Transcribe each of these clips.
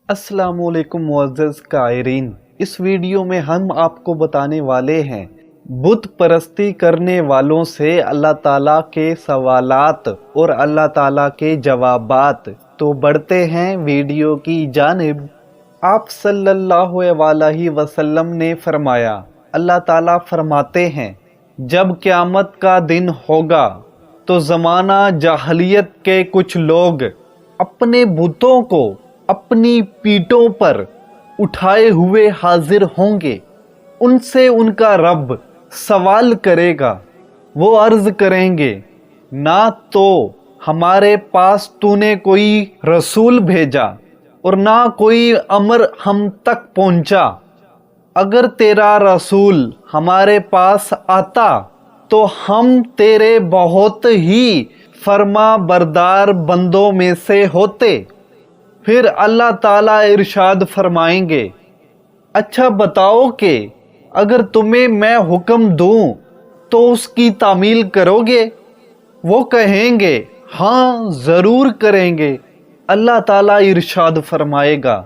अस्सलाम वालेकुम मुअज़्ज़ज़ कायरीन। इस वीडियो में हम आपको बताने वाले हैं बुत परस्ती करने वालों से अल्लाह ताला के सवालात और अल्लाह ताला के जवाबात। तो बढ़ते हैं वीडियो की जानिब। आप सल्लल्लाहु अलैहि वसल्लम ने फरमाया, अल्लाह ताला फरमाते हैं, जब क़यामत का दिन होगा तो ज़माना जाहलियत के कुछ लोग अपने बुतों को अपनी पीठों पर उठाए हुए हाजिर होंगे। उनसे उनका रब सवाल करेगा। वो अर्ज करेंगे, ना तो हमारे पास तूने कोई रसूल भेजा और ना कोई अमर हम तक पहुंचा। अगर तेरा रसूल हमारे पास आता तो हम तेरे बहुत ही फर्मा बरदार बंदों में से होते। फिर अल्लाह ताला इरशाद फरमाएंगे, अच्छा बताओ कि अगर तुम्हें मैं हुक्म दूं तो उसकी तामील करोगे? वो कहेंगे, हाँ ज़रूर करेंगे। अल्लाह ताला इरशाद फरमाएगा,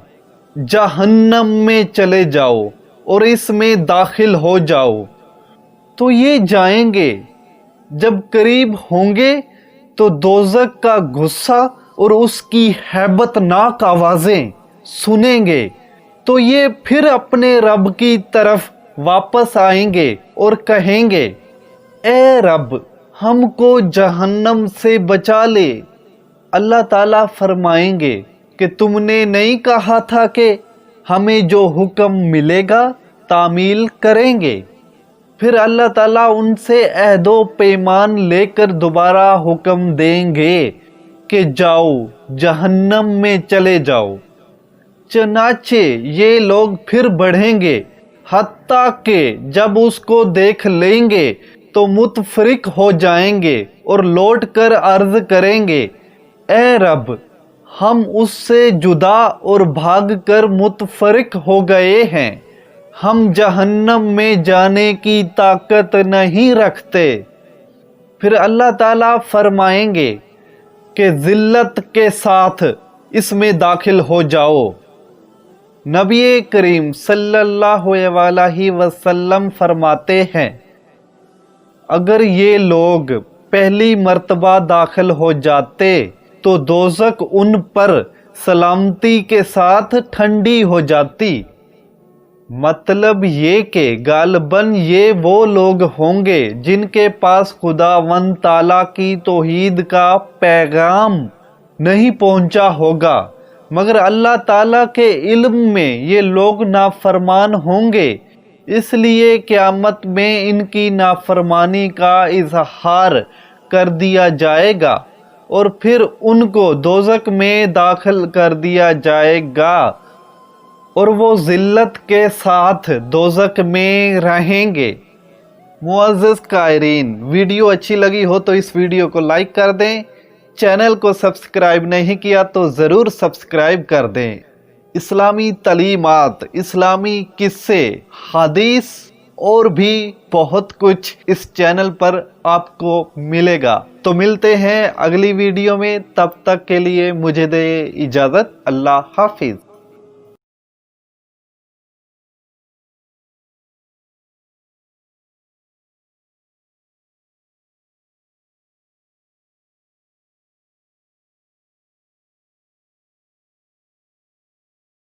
जहन्नम में चले जाओ और इसमें दाखिल हो जाओ। तो ये जाएंगे। जब करीब होंगे तो दोज़ख का गुस्सा और उसकी हैबतनाक आवाज़ें सुनेंगे। तो ये फिर अपने रब की तरफ वापस आएंगे और कहेंगे, ए रब, हमको जहन्नम से बचा ले। अल्लाह ताला फरमाएंगे कि तुमने नहीं कहा था कि हमें जो हुक्म मिलेगा तामील करेंगे। फिर अल्लाह ताला उनसे अहदो पैमान लेकर दोबारा हुक्म देंगे कि जाओ जहन्नम में चले जाओ। चनाचे ये लोग फिर बढ़ेंगे, हत्ता कि जब उसको देख लेंगे तो मुतफरिक हो जाएंगे और लौट कर अर्ज करेंगे, ए रब, हम उससे जुदा और भाग कर मुतफरिक हो गए हैं। हम जहन्नम में जाने की ताकत नहीं रखते। फिर अल्लाह ताला फरमाएंगे कि जिल्लत के साथ इसमें दाखिल हो जाओ। नबी करीम सल्लल्लाहु अलैहि वसल्लम फरमाते हैं, अगर ये लोग पहली मर्तबा दाखिल हो जाते तो दोज़ख उन पर सलामती के साथ ठंडी हो जाती। मतलब ये कि गालबन ये वो लोग होंगे जिनके पास खुदावंद ताला की तौहीद का पैगाम नहीं पहुंचा होगा, मगर अल्लाह ताला के इल्म में ये लोग नाफरमान होंगे। इसलिए क़यामत में इनकी नाफरमानी का इजहार कर दिया जाएगा और फिर उनको दोज़ख में दाखिल कर दिया जाएगा और वो जिल्लत के साथ दोज़ख में रहेंगे। मुअज़्ज़ज़ कायरीन, वीडियो अच्छी लगी हो तो इस वीडियो को लाइक कर दें। चैनल को सब्सक्राइब नहीं किया तो ज़रूर सब्सक्राइब कर दें। इस्लामी तालीमात, इस्लामी किस्से, हदीस और भी बहुत कुछ इस चैनल पर आपको मिलेगा। तो मिलते हैं अगली वीडियो में, तब तक के लिए मुझे दे इजाज़त। अल्लाह हाफिज़।